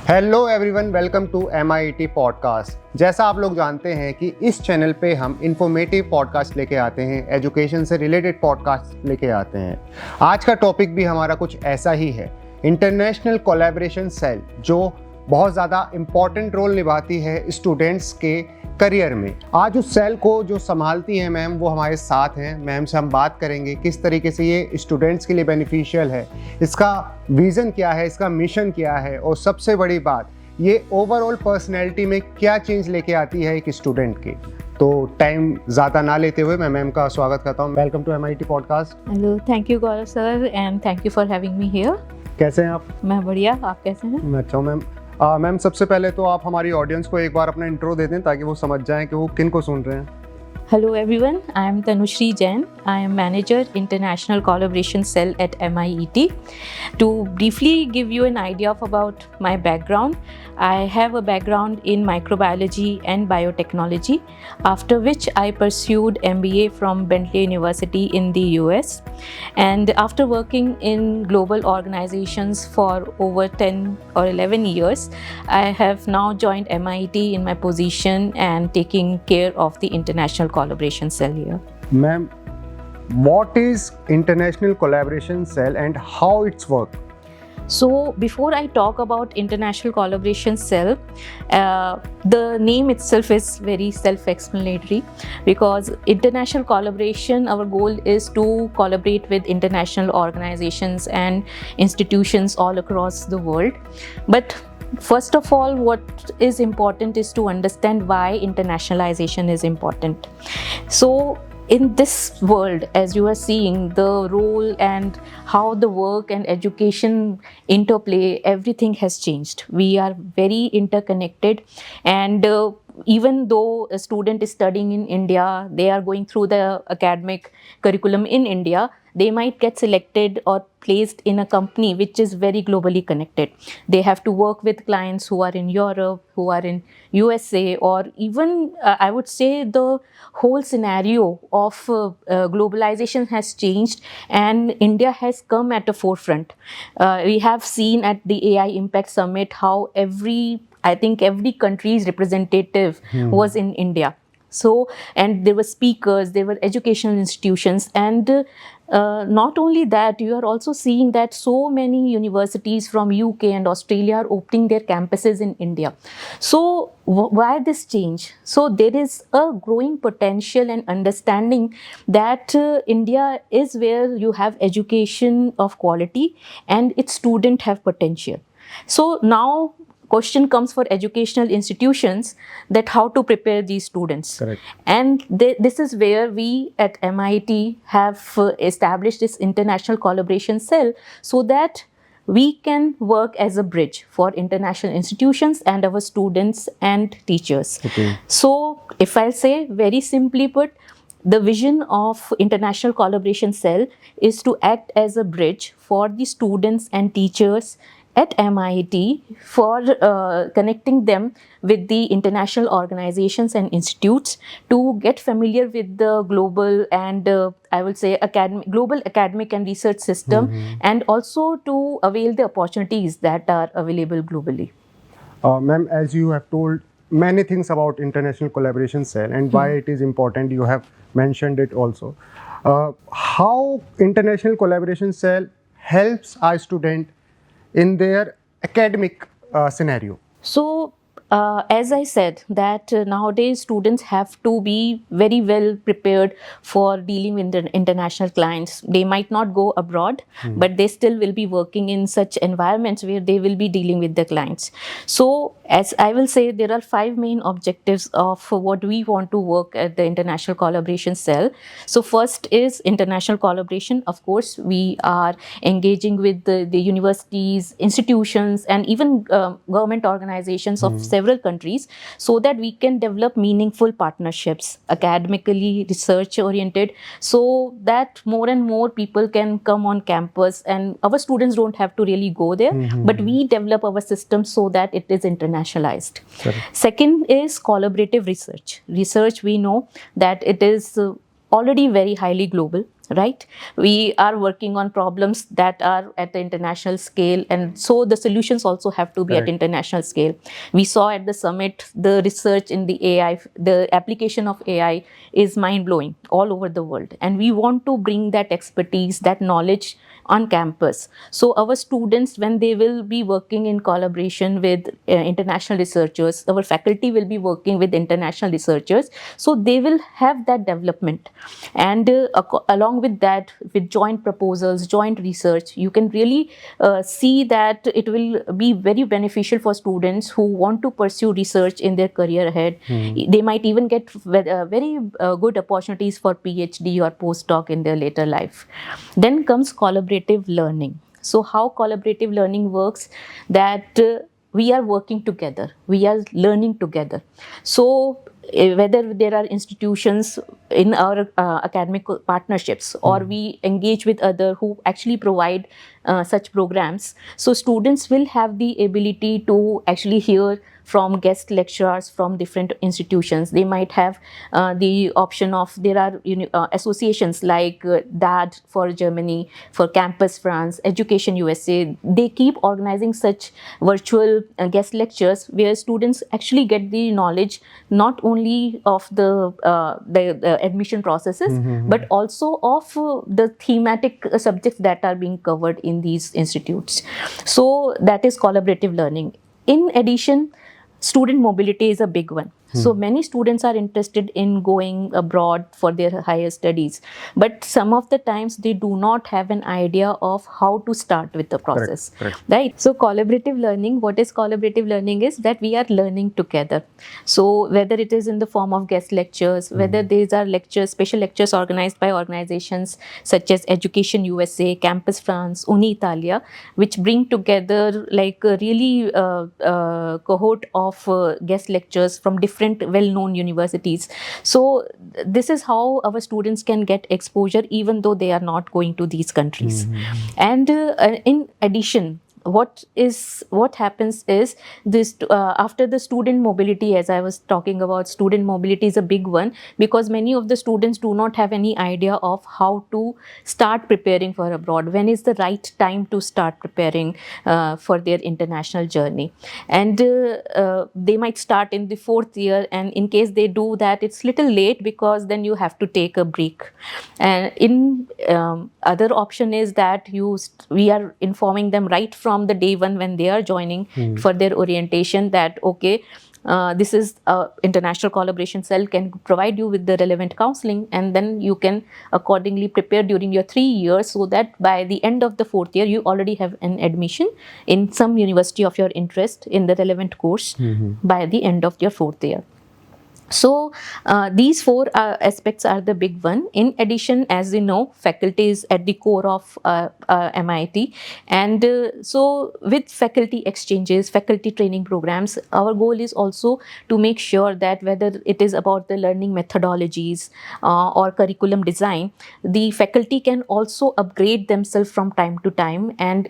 Hello everyone, welcome to MIET podcast. जैसा आप लोग जानते हैं कि इस चैनल पे हम इंफॉर्मेटिव पॉडकास्ट लेके आते हैं, एजुकेशन से रिलेटेड पॉडकास्ट लेके आते हैं। आज का टॉपिक भी हमारा कुछ ऐसा ही है, इंटरनेशनल कोलैबोरेशन सेल, जो बहुत ज़्यादा इम्पॉर्टेंट रोल निभाती है स्टूडेंट्स के करियर में। आज उस सेल को जो संभालती हैं मैम, वो हमारे साथ हैं। मैम से हम बात करेंगे किस तरीके से ये स्टूडेंट्स के लिए बेनिफिशियल है, इसका विज़न क्या है, इसका मिशन क्या है, और सबसे बड़ी बात, ये ओवरऑल पर्सनैलिटी में क्या चेंज लेके आती है एक स्टूडेंट की। तो टाइम ज़्यादा ना लेते हुए मैं मैम का स्वागत करता हूँ। Welcome to MIET podcast. Hello, thank you Gaurav sir and thank you for having me here. कैसे हैं आप? मैं बढ़िया, आप कैसे हैं? मैं अच्छा हूँ मैम। मैम, सबसे पहले तो आप हमारी ऑडियंस को एक बार अपना इंट्रो दे दें ताकि वो समझ जाएं कि वो किन को सुन रहे हैं। Hello everyone, I am Tanushree Jain. I am Manager International Collaboration Cell at MIET. To briefly give you an idea of about my background, I have a background in microbiology and biotechnology, after which I pursued MBA from Bentley University in the US. And after working in global organizations for over 10 or 11 years, I have now joined MIET in my position and taking care of the international collaboration cell here. Ma'am, what is International Collaboration Cell and how it's work? So before I talk about International Collaboration Cell, the name itself is very self-explanatory, because international collaboration, our goal is to collaborate with international organizations and institutions all across the world. But first of all, what is important is to understand why internationalization is important. So in this world, as you are seeing, the role and how the work and education interplay, everything has changed. We are very interconnected, and even though a student is studying in India, they are going through the academic curriculum in India, they might get selected or placed in a company which is very globally connected. They have to work with clients who are in Europe, who are in USA, or even I would say the whole scenario of globalization has changed, and India has come at the forefront. We have seen at the AI Impact Summit how I think every country's representative was in India. So, and there were speakers, there were educational institutions, and not only that, you are also seeing that so many universities from UK and Australia are opening their campuses in India. So why this change? So there is a growing potential and understanding that India is where you have education of quality and its students have potential. So now question comes for educational institutions that how to prepare these students. Correct. And this is where we at MIT have established this international collaboration cell, so that we can work as a bridge for international institutions and our students and teachers. Okay. So if I'll say very simply put, the vision of International Collaboration Cell is to act as a bridge for the students and teachers at MIT for connecting them with the international organizations and institutes to get familiar with the global and I would say global academic and research system, and also to avail the opportunities that are available globally. Ma'am, as you have told many things about International Collaboration Cell and why it is important, you have mentioned it also. How International Collaboration Cell helps our student in their academic scenario? So as I said that nowadays students have to be very well prepared for dealing with the international clients. They might not go abroad, but they still will be working in such environments where they will be dealing with the clients. So as I will say, there are 5 main objectives of what we want to work at the International Collaboration Cell. So first is international collaboration. Of course, we are engaging with the universities, institutions, and even government organizations of several countries, so that we can develop meaningful partnerships, academically research oriented, so that more and more people can come on campus and our students don't have to really go there, but we develop our system so that it is internationalized. Second is collaborative research. Research, we know that it is already very highly global. right? We are working on problems that are at the international scale, and so the solutions also have to be Correct. at international scale. We saw at the summit the research in the AI, the application of AI is mind blowing all over the world, and we want to bring that expertise, that knowledge on campus. So our students, when they will be working in collaboration with international researchers, our faculty will be working with international researchers, so they will have that development. And along with that, with joint proposals, joint research, you can really see that it will be very beneficial for students who want to pursue research in their career ahead. They might even get very good opportunities for PhD or postdoc in their later life. Then comes collaborative learning. So how collaborative learning works, that we are working together, we are learning together. So whether there are institutions in our academic partnerships, or we engage with other who actually provide such programs, so students will have the ability to actually hear from guest lecturers from different institutions. They might have the option of, there are associations like DAD for Germany, for Campus France, Education USA. They keep organizing such virtual guest lectures where students actually get the knowledge not only of the admission processes, but also of the thematic subjects that are being covered in these institutes. So that is collaborative learning. In addition, student mobility is a big one. So many students are interested in going abroad for their higher studies, but some of the times they do not have an idea of how to start with the process. Correct. Right? So collaborative learning, what is collaborative learning is that we are learning together. So whether it is in the form of guest lectures, whether these are lectures, special lectures organized by organizations such as Education USA, Campus France, Unitalia, which bring together like a really cohort of guest lectures from different well-known universities. So this is how our students can get exposure even though they are not going to these countries. And in addition, what happens is this after the student mobility, as I was talking about, student mobility is a big one, because many of the students do not have any idea of how to start preparing for abroad. When is the right time to start preparing for their international journey? And they might start in the 4th year, and in case they do that, it's little late, because then you have to take a break. And in other option is that we are informing them right from the day one when they are joining for their orientation, that okay, this is international collaboration cell can provide you with the relevant counseling, and then you can accordingly prepare during your 3 years, so that by the end of the 4th year you already have an admission in some university of your interest in the relevant course by the end of your 4th year. So these 4 aspects are the big one. In addition, as you know, faculty is at the core of MIT, and so with faculty exchanges, faculty training programs, our goal is also to make sure that whether it is about the learning methodologies or curriculum design, the faculty can also upgrade themselves from time to time, and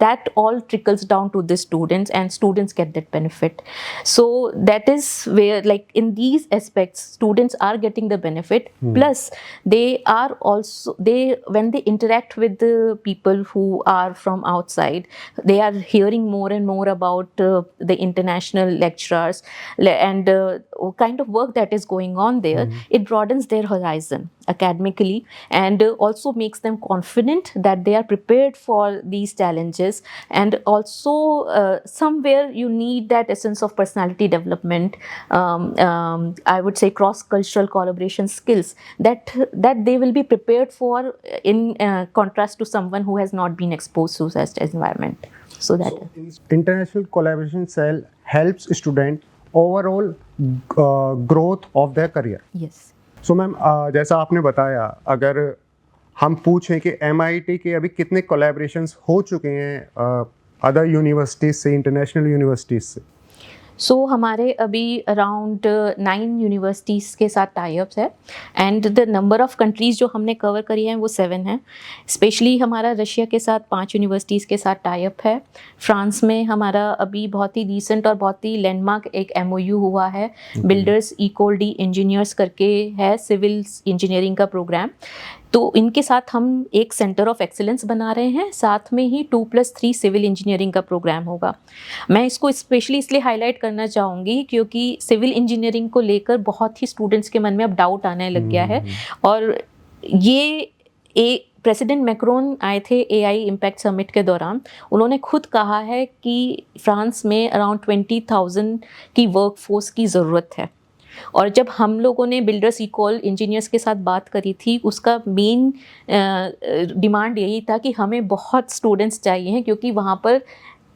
that all trickles down to the students, and students get that benefit. So that is where, like, in these aspects, students are getting the benefit. Plus they are also, when they interact with the people who are from outside, they are hearing more and more about the international lecturers and kind of work that is going on there. It broadens their horizon academically, and also makes them confident that they are prepared for these challenges. And also somewhere you need that essence of personality development, I would say cross-cultural collaboration skills that they will be prepared for, in contrast to someone who has not been exposed to such environment. So that international collaboration cell helps student overall growth of their career. yes. So ma'am, जैसा आपने बताया, अगर हम पूछें कि MIT के अभी कितने कोलैबोरेशंस हो चुके हैं अदर यूनिवर्सिटीज़ से, इंटरनेशनल यूनिवर्सिटीज़ से? सो हमारे अभी अराउंड 9 यूनिवर्सिटीज़ के साथ टाई-अप्स है, and the number of countries जो हमने कवर करी हैं वो 7 हैं. स्पेशली हमारा रशिया के साथ 5 यूनिवर्सिटीज़ के साथ टाई-अप है. फ्रांस में हमारा अभी बहुत ही रिसेंट और बहुत ही लैंडमार्क एक MOU हुआ है, बिल्डर्स इकोल डी इंजीनियर्स करके है, सिविल इंजीनियरिंग का प्रोग्राम. तो इनके साथ हम एक सेंटर ऑफ एक्सीलेंस बना रहे हैं, साथ में ही 2+3 सिविल इंजीनियरिंग का प्रोग्राम होगा। मैं इसको स्पेशली इसलिए हाईलाइट करना चाहूँगी क्योंकि सिविल इंजीनियरिंग को लेकर बहुत ही स्टूडेंट्स के मन में अब डाउट आने लग गया है। और ये प्रेसिडेंट मैक्रोन आए थे एआई इम्पैक्ट समिट के दौरान, उन्होंने खुद कहा है कि फ्रांस में अराउंड 20,000 की वर्कफोर्स की ज़रूरत है। और जब हम लोगों ने बिल्डर्स इक्वल इंजीनियर्स के साथ बात करी थी, उसका मेन डिमांड यही था कि हमें बहुत स्टूडेंट्स चाहिए हैं क्योंकि वहाँ पर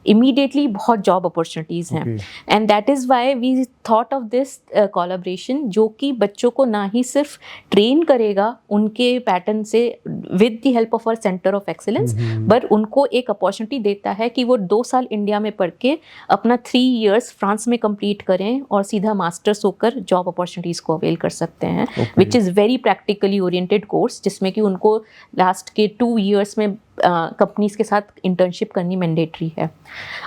इमीडिएटली बहुत जॉब अपॉर्चुनिटीज़ हैं। And that is why we thought of this collaboration, जो कि बच्चों को ना ही सिर्फ ट्रेन करेगा उनके पैटर्न से with the help of our centre of excellence, but उनको एक अपॉर्चुनिटी देता है कि वो 2 साल इंडिया में पढ़ के अपना 3 years फ्रांस में कंप्लीट करें और सीधा मास्टर्स होकर जॉब अपॉर्चुनिटीज़ को अवेल कर सकते हैं, which is very practically oriented course, जिसमें कि उनको लास्ट के 2 years में कंपनीज़ के साथ इंटर्नशिप करनी मैंडेटरी है।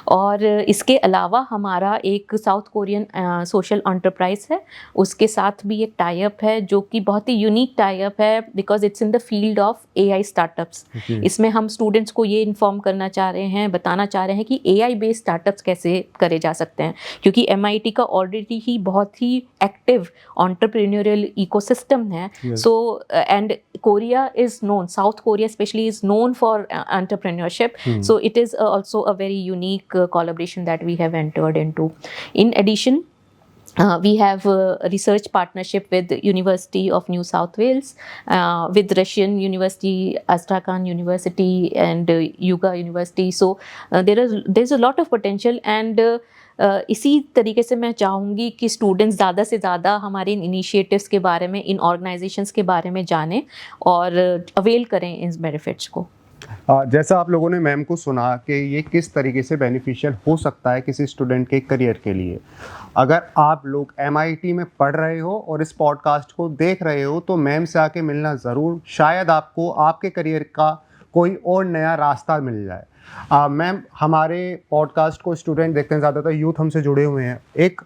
और इसके अलावा हमारा एक साउथ कोरियन सोशल एंटरप्राइज है, उसके साथ भी एक टाई अप है जो कि बहुत ही यूनिक टाई अप है because it's in the field of AI startups. इसमें हम स्टूडेंट्स को ये इन्फॉर्म करना चाह रहे हैं, बताना चाह रहे हैं कि एआई बेस्ड स्टार्टअप्स कैसे करे जा सकते हैं, क्योंकि MIT का ऑलरेडी ही बहुत ही एक्टिव एंटरप्रेन्योरियल इकोसिस्टम है। So and Korea is known, south Korea specially is known for entrepreneurship. So it is also a very unique collaboration that we have entered into. In addition, we have a research partnership with the University of New South Wales, with Russian University, Astrakhan University and Yuga University. So there's a lot of potential and इसी तरीके से मैं चाहूँगी कि students ज़्यादा से ज़्यादा हमारे इन इनिशिएटिव्स के बारे में, इन ऑर्गेनाइजेशंस के बारे में जानें और अवेल करें इन बेनिफिट्स को। जैसा आप लोगों ने मैम को सुना कि ये किस तरीके से बेनिफिशियल हो सकता है किसी स्टूडेंट के करियर के लिए। अगर आप लोग MIT में पढ़ रहे हो और इस पॉडकास्ट को देख रहे हो तो मैम से आके मिलना ज़रूर, शायद आपको आपके करियर का कोई और नया रास्ता मिल जाए। मैम, हमारे पॉडकास्ट को स्टूडेंट देखते हैं, ज़्यादातर यूथ हमसे जुड़े हुए हैं। एक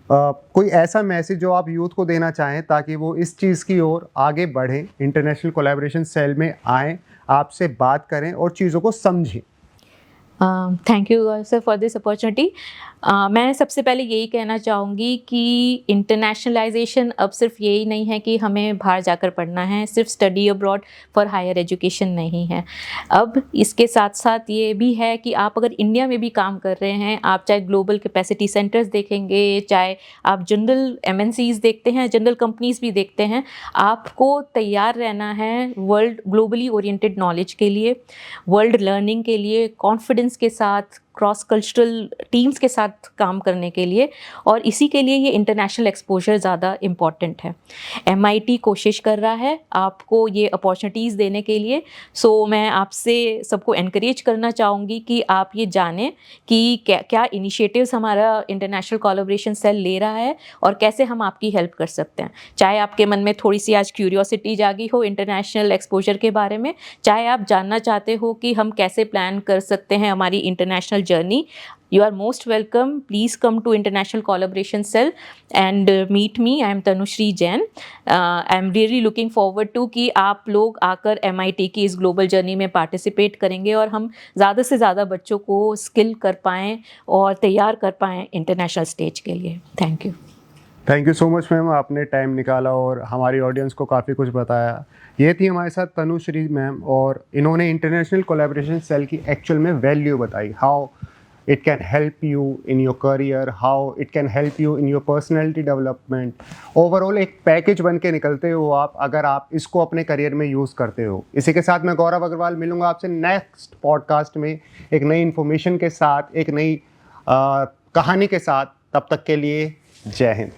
कोई ऐसा मैसेज जो आप यूथ को देना चाहें ताकि वो इस चीज़ की ओर आगे बढ़ें, इंटरनेशनल कोलैबोरेशन सेल में आएँ, आपसे बात करें और चीज़ों को समझें। Thank you sir for this opportunity. मैं सबसे पहले यही कहना चाहूँगी कि इंटरनेशनलाइजेशन अब सिर्फ यही नहीं है कि हमें बाहर जाकर पढ़ना है, सिर्फ study abroad for higher education नहीं है। अब इसके साथ साथ ये भी है कि आप अगर इंडिया में भी काम कर रहे हैं, आप चाहे ग्लोबल कैपेसिटी सेंटर्स देखेंगे, चाहे आप जनरल MNCs देखते हैं, जनरल कंपनीज भी देखते हैं, आपको तैयार रहना है वर्ल्ड ग्लोबली ओरिएंटेड नॉलेज के लिए, वर्ल्ड लर्निंग के लिए, कॉन्फिडेंस के साथ, क्रॉस कल्चरल टीम्स के साथ काम करने के लिए, और इसी के लिए ये इंटरनेशनल एक्सपोजर ज़्यादा इम्पॉर्टेंट है। MIT कोशिश कर रहा है आपको ये अपॉर्चुनिटीज़ देने के लिए। सो मैं आपसे सबको एनकरेज करना चाहूँगी कि आप ये जानें कि क्या इनिशिएटिव्स हमारा इंटरनेशनल कोलैबोरेशन सेल ले रहा है और कैसे हम आपकी हेल्प कर सकते हैं। चाहे आपके मन में थोड़ी सी आज क्यूरियोसिटी जागी हो इंटरनेशनल एक्सपोजर के बारे में, चाहे आप जानना चाहते हो कि हम कैसे प्लान कर सकते हैं हमारी international journey, you are most welcome. Please come to International Collaboration Cell and meet me. I am Tanushree Jain. I am really looking forward to कि आप लोग आकर MIT की इस ग्लोबल जर्नी में पार्टिसिपेट करेंगे और हम ज़्यादा से ज़्यादा बच्चों को स्किल कर पाएँ और तैयार कर पाएँ इंटरनेशनल स्टेज के लिए। Thank you. Thank you so much ma'am, आपने टाइम निकाला और हमारी ऑडियंस को काफ़ी कुछ बताया। ये थी हमारे साथ तनुश्री मैम और इन्होंने इंटरनेशनल कोलैबोरेशन सेल की एक्चुअल में वैल्यू बताई, how it can help you in your career, how it can help you in your personality development. Overall एक पैकेज बन के निकलते हो आप अगर आप इसको अपने करियर में यूज़ करते हो। इसी के साथ मैं गौरव अग्रवाल मिलूँगा आपसे नेक्स्ट पॉडकास्ट में एक नई इन्फॉर्मेशन के साथ, एक नई कहानी के साथ। तब तक के लिए जय हिंद।